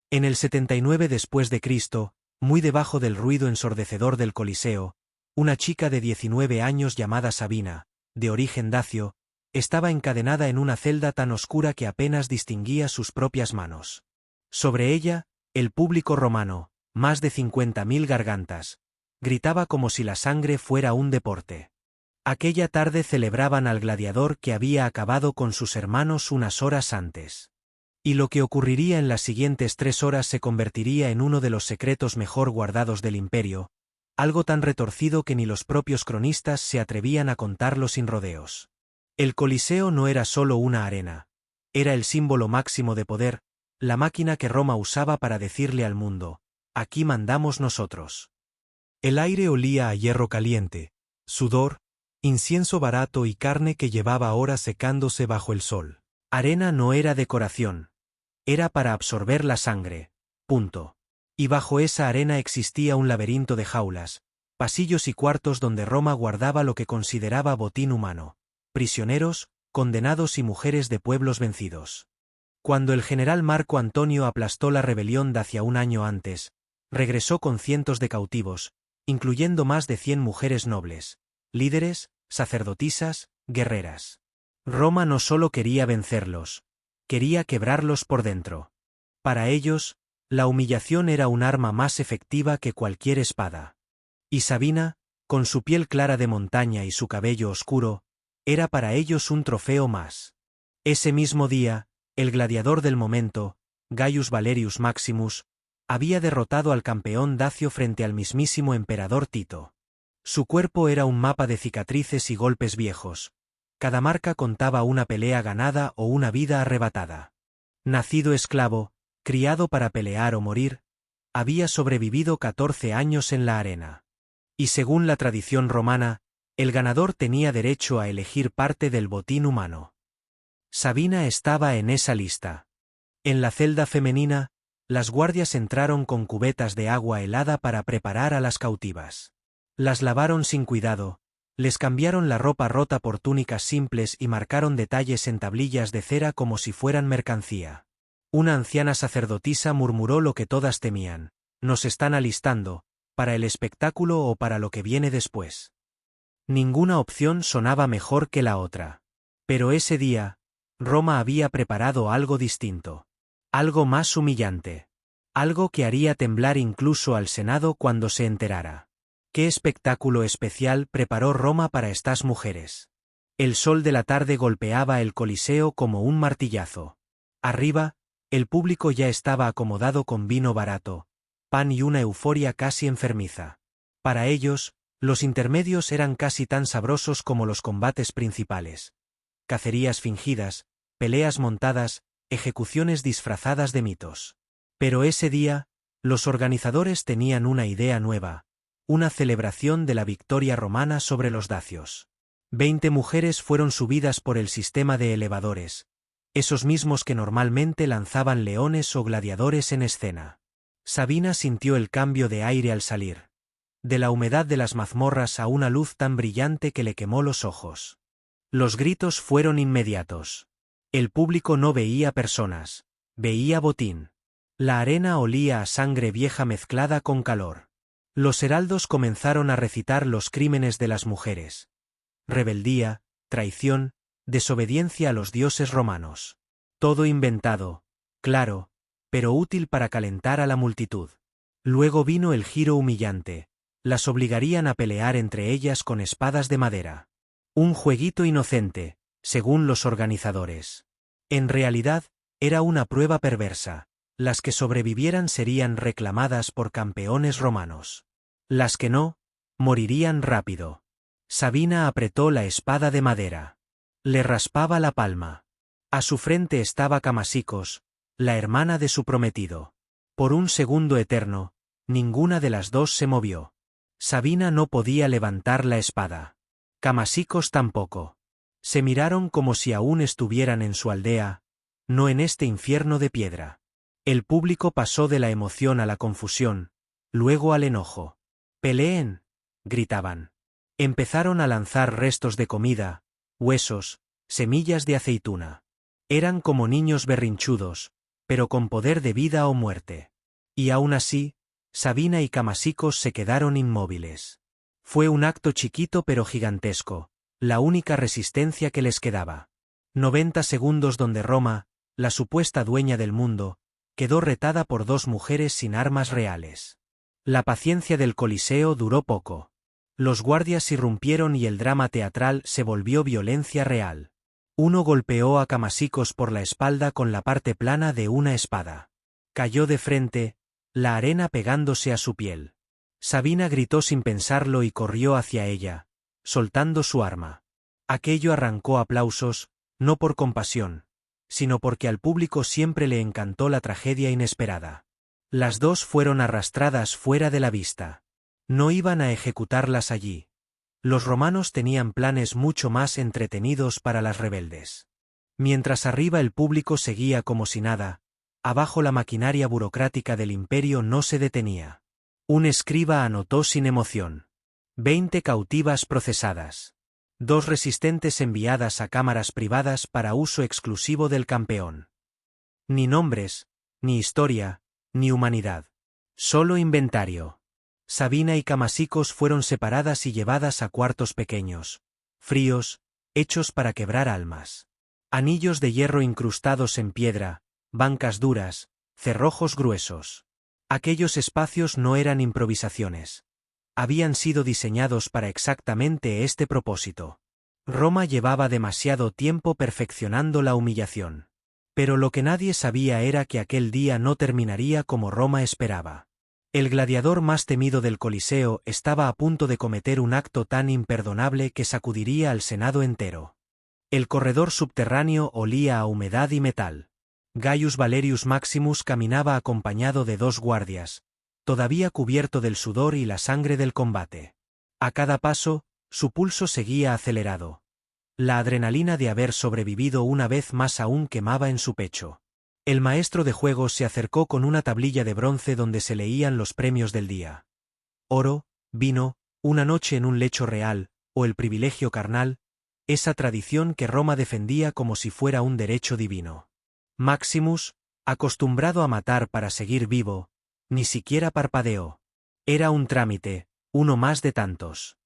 En el 79 después de Cristo, muy debajo del ruido ensordecedor del Coliseo, una chica de 19 años llamada Sabina, de origen dacio, estaba encadenada en una celda tan oscura que apenas distinguía sus propias manos. Sobre ella, el público romano, más de 50.000 gargantas, gritaba como si la sangre fuera un deporte. Aquella tarde celebraban al gladiador que había acabado con sus hermanos unas horas antes. Y lo que ocurriría en las siguientes 3 horas se convertiría en uno de los secretos mejor guardados del imperio, algo tan retorcido que ni los propios cronistas se atrevían a contarlo sin rodeos. El Coliseo no era solo una arena, era el símbolo máximo de poder, la máquina que Roma usaba para decirle al mundo, aquí mandamos nosotros. El aire olía a hierro caliente, sudor, incienso barato y carne que llevaba horas secándose bajo el sol. Arena no era decoración. Era para absorber la sangre. Punto. Y bajo esa arena existía un laberinto de jaulas, pasillos y cuartos donde Roma guardaba lo que consideraba botín humano, prisioneros, condenados y mujeres de pueblos vencidos. Cuando el general Marco Antonio aplastó la rebelión de hacia un año antes, regresó con cientos de cautivos, incluyendo más de 100 mujeres nobles, líderes, sacerdotisas, guerreras. Roma no solo quería vencerlos, quería quebrarlos por dentro. Para ellos, la humillación era un arma más efectiva que cualquier espada. Y Sabina, con su piel clara de montaña y su cabello oscuro, era para ellos un trofeo más. Ese mismo día, el gladiador del momento, Gaius Valerius Maximus, había derrotado al campeón dacio frente al mismísimo emperador Tito. Su cuerpo era un mapa de cicatrices y golpes viejos. Cada marca contaba una pelea ganada o una vida arrebatada. Nacido esclavo, criado para pelear o morir, había sobrevivido 14 años en la arena. Y según la tradición romana, el ganador tenía derecho a elegir parte del botín humano. Sabina estaba en esa lista. En la celda femenina, las guardias entraron con cubetas de agua helada para preparar a las cautivas. Las lavaron sin cuidado, les cambiaron la ropa rota por túnicas simples y marcaron detalles en tablillas de cera como si fueran mercancía. Una anciana sacerdotisa murmuró lo que todas temían: nos están alistando, para el espectáculo o para lo que viene después. Ninguna opción sonaba mejor que la otra. Pero ese día, Roma había preparado algo distinto. Algo más humillante. Algo que haría temblar incluso al Senado cuando se enterara. ¿Qué espectáculo especial preparó Roma para estas mujeres? El sol de la tarde golpeaba el Coliseo como un martillazo. Arriba, el público ya estaba acomodado con vino barato, pan y una euforia casi enfermiza. Para ellos, los intermedios eran casi tan sabrosos como los combates principales. Cacerías fingidas, peleas montadas, ejecuciones disfrazadas de mitos. Pero ese día, los organizadores tenían una idea nueva. Una celebración de la victoria romana sobre los dacios. 20 mujeres fueron subidas por el sistema de elevadores, esos mismos que normalmente lanzaban leones o gladiadores en escena. Sabina sintió el cambio de aire al salir. De la humedad de las mazmorras a una luz tan brillante que le quemó los ojos. Los gritos fueron inmediatos. El público no veía personas, veía botín. La arena olía a sangre vieja mezclada con calor. Los heraldos comenzaron a recitar los crímenes de las mujeres. Rebeldía, traición, desobediencia a los dioses romanos. Todo inventado, claro, pero útil para calentar a la multitud. Luego vino el giro humillante. Las obligarían a pelear entre ellas con espadas de madera. Un jueguito inocente, según los organizadores. En realidad, era una prueba perversa. Las que sobrevivieran serían reclamadas por campeones romanos. Las que no, morirían rápido. Sabina apretó la espada de madera. Le raspaba la palma. A su frente estaba Camasicos, la hermana de su prometido. Por un segundo eterno, ninguna de las dos se movió. Sabina no podía levantar la espada. Camasicos tampoco. Se miraron como si aún estuvieran en su aldea, no en este infierno de piedra. El público pasó de la emoción a la confusión, luego al enojo. «¡Peleen!», gritaban. Empezaron a lanzar restos de comida, huesos, semillas de aceituna. Eran como niños berrinchudos, pero con poder de vida o muerte. Y aún así, Sabina y Camasicos se quedaron inmóviles. Fue un acto chiquito pero gigantesco, la única resistencia que les quedaba. 90 segundos donde Roma, la supuesta dueña del mundo, quedó retada por dos mujeres sin armas reales. La paciencia del Coliseo duró poco. Los guardias irrumpieron y el drama teatral se volvió violencia real. Uno golpeó a Camasicos por la espalda con la parte plana de una espada. Cayó de frente, la arena pegándose a su piel. Sabina gritó sin pensarlo y corrió hacia ella, soltando su arma. Aquello arrancó aplausos, no por compasión, sino porque al público siempre le encantó la tragedia inesperada. Las dos fueron arrastradas fuera de la vista. No iban a ejecutarlas allí. Los romanos tenían planes mucho más entretenidos para las rebeldes. Mientras arriba el público seguía como si nada, abajo la maquinaria burocrática del imperio no se detenía. Un escriba anotó sin emoción. 20 cautivas procesadas. 2 resistentes enviadas a cámaras privadas para uso exclusivo del campeón. Ni nombres, ni historia, ni humanidad. Solo inventario. Sabina y Camasicos fueron separadas y llevadas a cuartos pequeños, fríos, hechos para quebrar almas. Anillos de hierro incrustados en piedra, bancas duras, cerrojos gruesos. Aquellos espacios no eran improvisaciones. Habían sido diseñados para exactamente este propósito. Roma llevaba demasiado tiempo perfeccionando la humillación. Pero lo que nadie sabía era que aquel día no terminaría como Roma esperaba. El gladiador más temido del Coliseo estaba a punto de cometer un acto tan imperdonable que sacudiría al Senado entero. El corredor subterráneo olía a humedad y metal. Gaius Valerius Maximus caminaba acompañado de 2 guardias, todavía cubierto del sudor y la sangre del combate. A cada paso, su pulso seguía acelerado. La adrenalina de haber sobrevivido una vez más aún quemaba en su pecho. El maestro de juegos se acercó con una tablilla de bronce donde se leían los premios del día. Oro, vino, una noche en un lecho real, o el privilegio carnal, esa tradición que Roma defendía como si fuera un derecho divino. Maximus, acostumbrado a matar para seguir vivo, ni siquiera parpadeó. Era un trámite, uno más de tantos.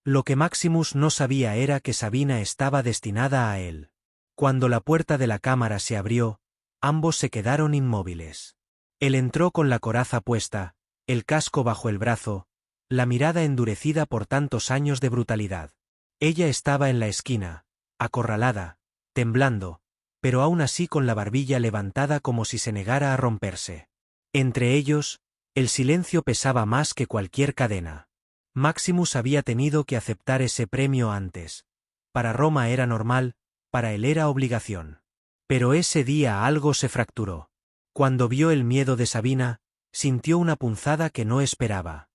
Lo que Maximus no sabía era que Sabina estaba destinada a él. Cuando la puerta de la cámara se abrió, ambos se quedaron inmóviles. Él entró con la coraza puesta, el casco bajo el brazo, la mirada endurecida por tantos años de brutalidad. Ella estaba en la esquina, acorralada, temblando, pero aún así con la barbilla levantada como si se negara a romperse. Entre ellos, el silencio pesaba más que cualquier cadena. Maximus había tenido que aceptar ese premio antes. Para Roma era normal, para él era obligación. Pero ese día algo se fracturó. Cuando vio el miedo de Sabina, sintió una punzada que no esperaba.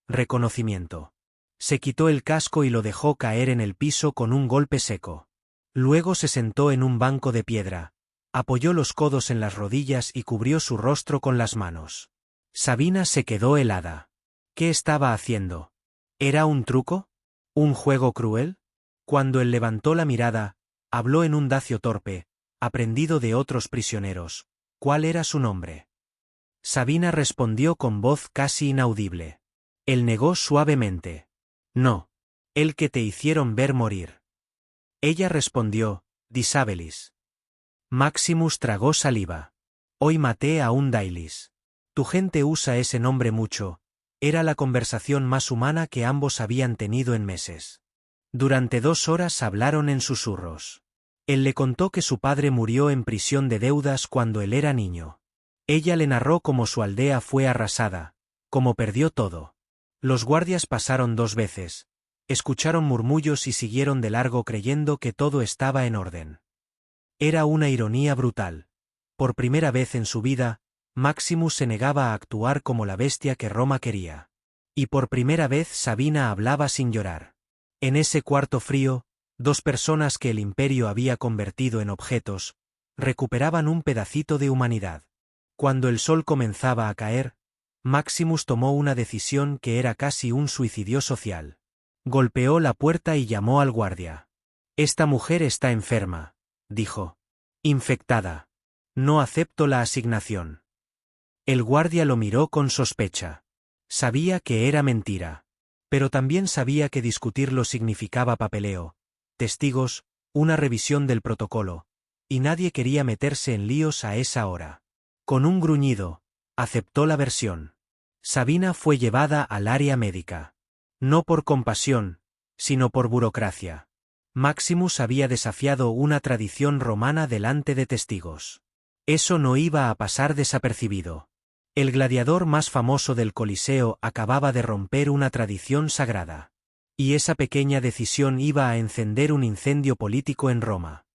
Reconocimiento. Se quitó el casco y lo dejó caer en el piso con un golpe seco. Luego se sentó en un banco de piedra, apoyó los codos en las rodillas y cubrió su rostro con las manos. Sabina se quedó helada. ¿Qué estaba haciendo? ¿Era un truco? ¿Un juego cruel? Cuando él levantó la mirada, habló en un dacio torpe, aprendido de otros prisioneros. ¿Cuál era su nombre? Sabina respondió con voz casi inaudible. Él negó suavemente. No. El que te hicieron ver morir. Ella respondió, Disabelis. Maximus tragó saliva. Hoy maté a un Dailis. Tu gente usa ese nombre mucho. Era la conversación más humana que ambos habían tenido en meses. Durante 2 horas hablaron en susurros. Él le contó que su padre murió en prisión de deudas cuando él era niño. Ella le narró cómo su aldea fue arrasada, cómo perdió todo. Los guardias pasaron 2 veces, escucharon murmullos y siguieron de largo creyendo que todo estaba en orden. Era una ironía brutal. Por primera vez en su vida, Maximus se negaba a actuar como la bestia que Roma quería. Y por primera vez Sabina hablaba sin llorar. En ese cuarto frío, 2 personas que el imperio había convertido en objetos, recuperaban un pedacito de humanidad. Cuando el sol comenzaba a caer, Maximus tomó una decisión que era casi un suicidio social. Golpeó la puerta y llamó al guardia. Esta mujer está enferma, dijo. Infectada. No acepto la asignación. El guardia lo miró con sospecha. Sabía que era mentira. Pero también sabía que discutirlo significaba papeleo, testigos, una revisión del protocolo, y nadie quería meterse en líos a esa hora. Con un gruñido, aceptó la versión. Sabina fue llevada al área médica. No por compasión, sino por burocracia. Maximus había desafiado una tradición romana delante de testigos. Eso no iba a pasar desapercibido. El gladiador más famoso del Coliseo acababa de romper una tradición sagrada. Y esa pequeña decisión iba a encender un incendio político en Roma.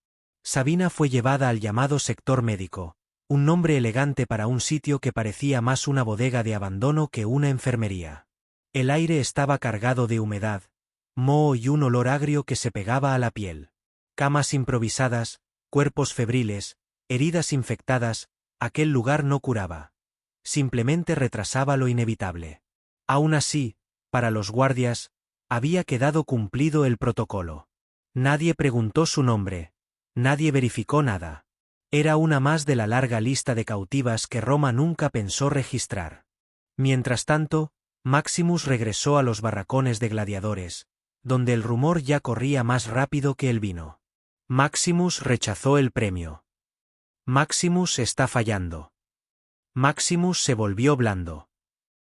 Sabina fue llevada al llamado sector médico, un nombre elegante para un sitio que parecía más una bodega de abandono que una enfermería. El aire estaba cargado de humedad, moho y un olor agrio que se pegaba a la piel. Camas improvisadas, cuerpos febriles, heridas infectadas, aquel lugar no curaba. Simplemente retrasaba lo inevitable. Aún así, para los guardias, había quedado cumplido el protocolo. Nadie preguntó su nombre, nadie verificó nada. Era una más de la larga lista de cautivas que Roma nunca pensó registrar. Mientras tanto, Maximus regresó a los barracones de gladiadores, donde el rumor ya corría más rápido que el vino. Maximus rechazó el premio. Maximus está fallando. Maximus se volvió blando.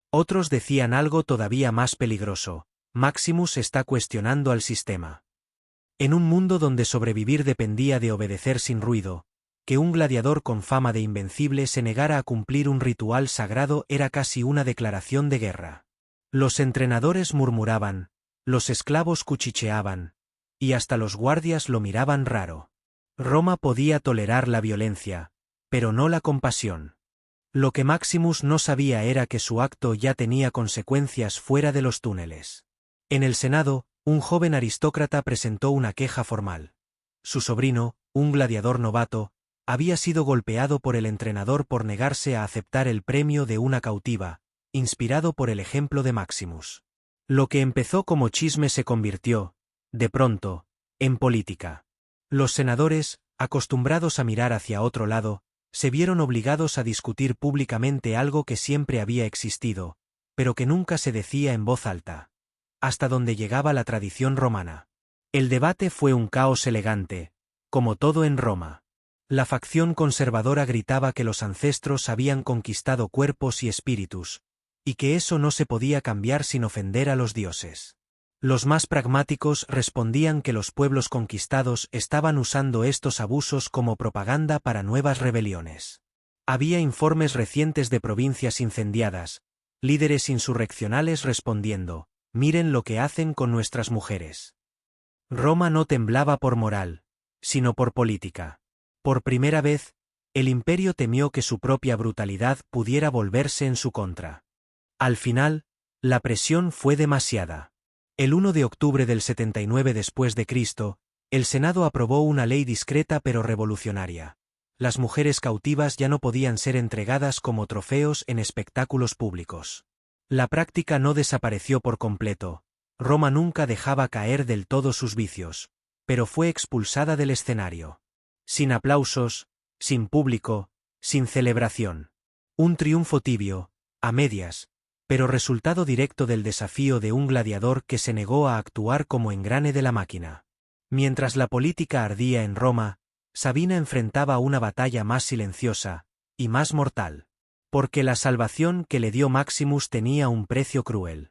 Otros decían algo todavía más peligroso: Maximus está cuestionando al sistema. En un mundo donde sobrevivir dependía de obedecer sin ruido, que un gladiador con fama de invencible se negara a cumplir un ritual sagrado era casi una declaración de guerra. Los entrenadores murmuraban, los esclavos cuchicheaban, y hasta los guardias lo miraban raro. Roma podía tolerar la violencia, pero no la compasión. Lo que Maximus no sabía era que su acto ya tenía consecuencias fuera de los túneles. En el Senado, un joven aristócrata presentó una queja formal. Su sobrino, un gladiador novato, había sido golpeado por el entrenador por negarse a aceptar el premio de una cautiva, inspirado por el ejemplo de Maximus. Lo que empezó como chisme se convirtió, de pronto, en política. Los senadores, acostumbrados a mirar hacia otro lado, se vieron obligados a discutir públicamente algo que siempre había existido, pero que nunca se decía en voz alta. Hasta donde llegaba la tradición romana. El debate fue un caos elegante, como todo en Roma. La facción conservadora gritaba que los ancestros habían conquistado cuerpos y espíritus, y que eso no se podía cambiar sin ofender a los dioses. Los más pragmáticos respondían que los pueblos conquistados estaban usando estos abusos como propaganda para nuevas rebeliones. Había informes recientes de provincias incendiadas, líderes insurreccionales respondiendo: miren lo que hacen con nuestras mujeres. Roma no temblaba por moral, sino por política. Por primera vez, el imperio temió que su propia brutalidad pudiera volverse en su contra. Al final, la presión fue demasiada. El 1 de octubre del 79 después de Cristo, el Senado aprobó una ley discreta pero revolucionaria. Las mujeres cautivas ya no podían ser entregadas como trofeos en espectáculos públicos. La práctica no desapareció por completo. Roma nunca dejaba caer del todo sus vicios, pero fue expulsada del escenario. Sin aplausos, sin público, sin celebración. Un triunfo tibio, a medias, pero resultado directo del desafío de un gladiador que se negó a actuar como engrane de la máquina. Mientras la política ardía en Roma, Sabina enfrentaba una batalla más silenciosa, y más mortal. Porque la salvación que le dio Maximus tenía un precio cruel.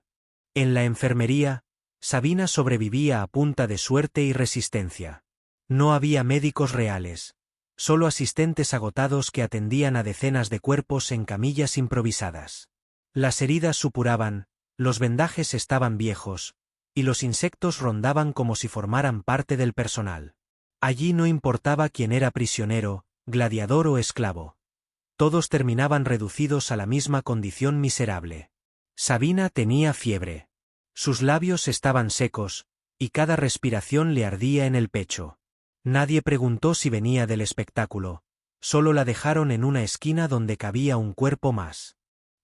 En la enfermería, Sabina sobrevivía a punta de suerte y resistencia. No había médicos reales, solo asistentes agotados que atendían a decenas de cuerpos en camillas improvisadas. Las heridas supuraban, los vendajes estaban viejos, y los insectos rondaban como si formaran parte del personal. Allí no importaba quién era prisionero, gladiador o esclavo. Todos terminaban reducidos a la misma condición miserable. Sabina tenía fiebre. Sus labios estaban secos, y cada respiración le ardía en el pecho. Nadie preguntó si venía del espectáculo, solo la dejaron en una esquina donde cabía un cuerpo más.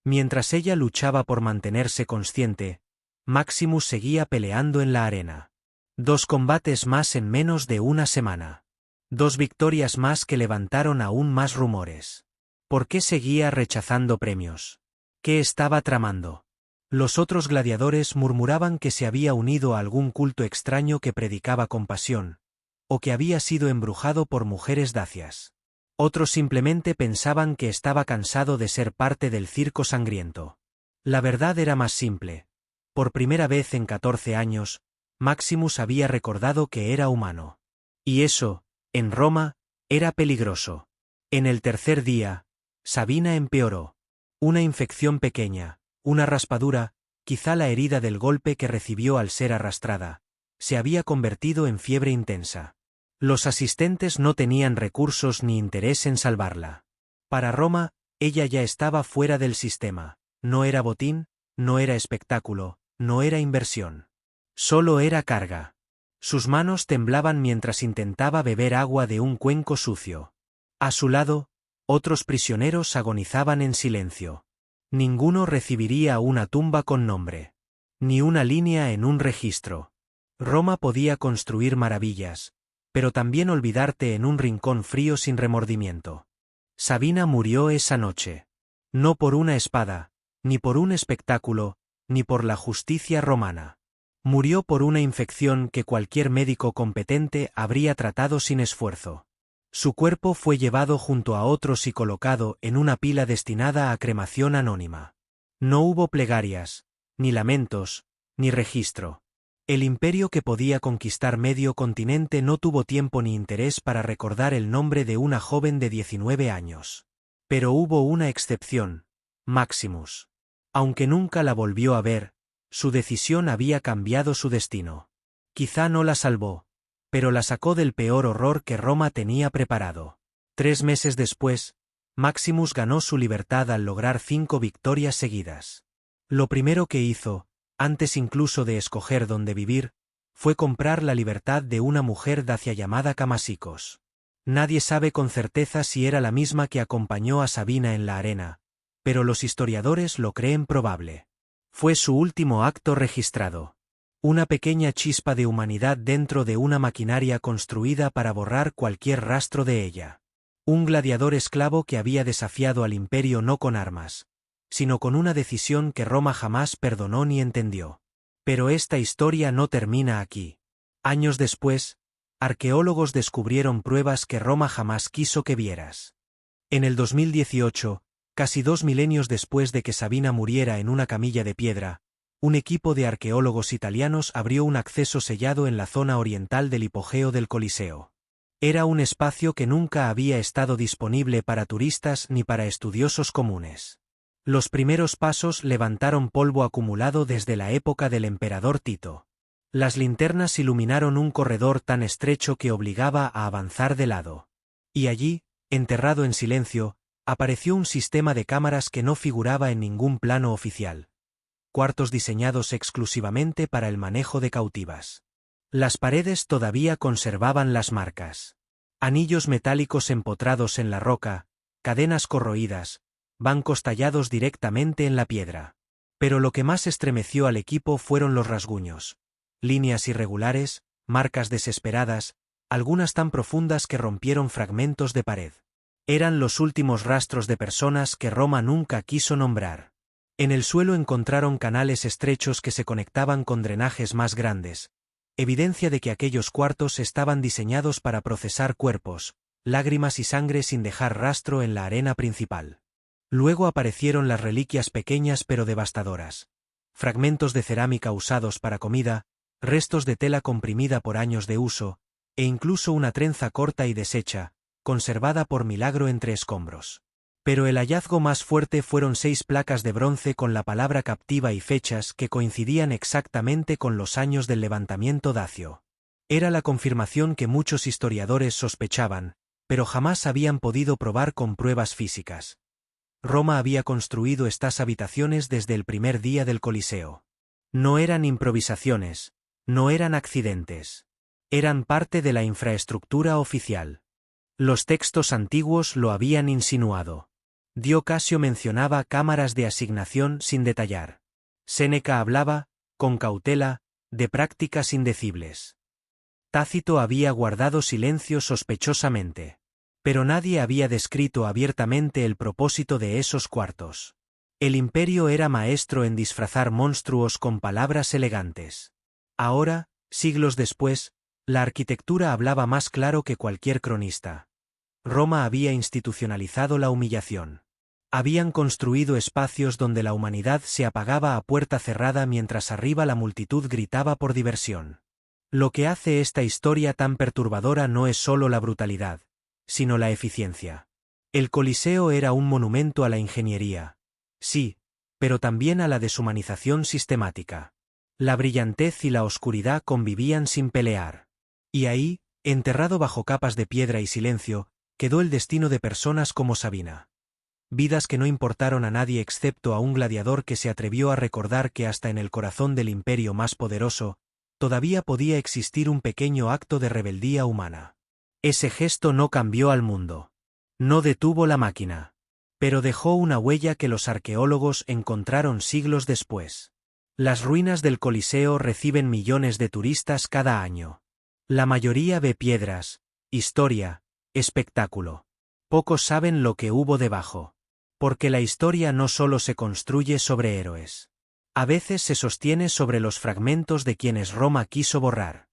Mientras ella luchaba por mantenerse consciente, Maximus seguía peleando en la arena. 2 combates más en menos de una semana. 2 victorias más que levantaron aún más rumores. ¿Por qué seguía rechazando premios? ¿Qué estaba tramando? Los otros gladiadores murmuraban que se había unido a algún culto extraño que predicaba compasión, o que había sido embrujado por mujeres dacias. Otros simplemente pensaban que estaba cansado de ser parte del circo sangriento. La verdad era más simple. Por primera vez en 14 años, Maximus había recordado que era humano. Y eso, en Roma, era peligroso. En el tercer día, Sabina empeoró. Una infección pequeña, una raspadura, quizá la herida del golpe que recibió al ser arrastrada, se había convertido en fiebre intensa. Los asistentes no tenían recursos ni interés en salvarla. Para Roma, ella ya estaba fuera del sistema. No era botín, no era espectáculo, no era inversión. Solo era carga. Sus manos temblaban mientras intentaba beber agua de un cuenco sucio. A su lado, otros prisioneros agonizaban en silencio. Ninguno recibiría una tumba con nombre. Ni una línea en un registro. Roma podía construir maravillas, pero también olvidarte en un rincón frío sin remordimiento. Sabina murió esa noche. No por una espada, ni por un espectáculo, ni por la justicia romana. Murió por una infección que cualquier médico competente habría tratado sin esfuerzo. Su cuerpo fue llevado junto a otros y colocado en una pila destinada a cremación anónima. No hubo plegarias, ni lamentos, ni registro. El imperio que podía conquistar medio continente no tuvo tiempo ni interés para recordar el nombre de una joven de 19 años. Pero hubo una excepción, Maximus. Aunque nunca la volvió a ver, su decisión había cambiado su destino. Quizá no la salvó, pero la sacó del peor horror que Roma tenía preparado. 3 meses después, Maximus ganó su libertad al lograr 5 victorias seguidas. Lo primero que hizo, antes incluso de escoger dónde vivir, fue comprar la libertad de una mujer dacia llamada Camasicos. Nadie sabe con certeza si era la misma que acompañó a Sabina en la arena, pero los historiadores lo creen probable. Fue su último acto registrado. Una pequeña chispa de humanidad dentro de una maquinaria construida para borrar cualquier rastro de ella. Un gladiador esclavo que había desafiado al imperio no con armas, sino con una decisión que Roma jamás perdonó ni entendió. Pero esta historia no termina aquí. Años después, arqueólogos descubrieron pruebas que Roma jamás quiso que vieras. En el 2018, casi 2 milenios después de que Sabina muriera en una camilla de piedra, un equipo de arqueólogos italianos abrió un acceso sellado en la zona oriental del hipogeo del Coliseo. Era un espacio que nunca había estado disponible para turistas ni para estudiosos comunes. Los primeros pasos levantaron polvo acumulado desde la época del emperador Tito. Las linternas iluminaron un corredor tan estrecho que obligaba a avanzar de lado. Y allí, enterrado en silencio, apareció un sistema de cámaras que no figuraba en ningún plano oficial. Cuartos diseñados exclusivamente para el manejo de cautivas. Las paredes todavía conservaban las marcas. Anillos metálicos empotrados en la roca, cadenas corroídas, bancos tallados directamente en la piedra. Pero lo que más estremeció al equipo fueron los rasguños. Líneas irregulares, marcas desesperadas, algunas tan profundas que rompieron fragmentos de pared. Eran los últimos rastros de personas que Roma nunca quiso nombrar. En el suelo encontraron canales estrechos que se conectaban con drenajes más grandes, evidencia de que aquellos cuartos estaban diseñados para procesar cuerpos, lágrimas y sangre sin dejar rastro en la arena principal. Luego aparecieron las reliquias pequeñas pero devastadoras. Fragmentos de cerámica usados para comida, restos de tela comprimida por años de uso, e incluso una trenza corta y deshecha, conservada por milagro entre escombros. Pero el hallazgo más fuerte fueron 6 placas de bronce con la palabra captiva y fechas que coincidían exactamente con los años del levantamiento dacio. Era la confirmación que muchos historiadores sospechaban, pero jamás habían podido probar con pruebas físicas. Roma había construido estas habitaciones desde el primer día del Coliseo. No eran improvisaciones, no eran accidentes. Eran parte de la infraestructura oficial. Los textos antiguos lo habían insinuado. Dio Casio mencionaba cámaras de asignación sin detallar. Séneca hablaba, con cautela, de prácticas indecibles. Tácito había guardado silencio sospechosamente. Pero nadie había descrito abiertamente el propósito de esos cuartos. El imperio era maestro en disfrazar monstruos con palabras elegantes. Ahora, siglos después, la arquitectura hablaba más claro que cualquier cronista. Roma había institucionalizado la humillación. Habían construido espacios donde la humanidad se apagaba a puerta cerrada mientras arriba la multitud gritaba por diversión. Lo que hace esta historia tan perturbadora no es solo la brutalidad, sino la eficiencia. El Coliseo era un monumento a la ingeniería. Sí, pero también a la deshumanización sistemática. La brillantez y la oscuridad convivían sin pelear. Y ahí, enterrado bajo capas de piedra y silencio, quedó el destino de personas como Sabina. Vidas que no importaron a nadie excepto a un gladiador que se atrevió a recordar que hasta en el corazón del imperio más poderoso, todavía podía existir un pequeño acto de rebeldía humana. Ese gesto no cambió al mundo. No detuvo la máquina. Pero dejó una huella que los arqueólogos encontraron siglos después. Las ruinas del Coliseo reciben millones de turistas cada año. La mayoría ve piedras, historia, espectáculo. Pocos saben lo que hubo debajo. Porque la historia no solo se construye sobre héroes. A veces se sostiene sobre los fragmentos de quienes Roma quiso borrar.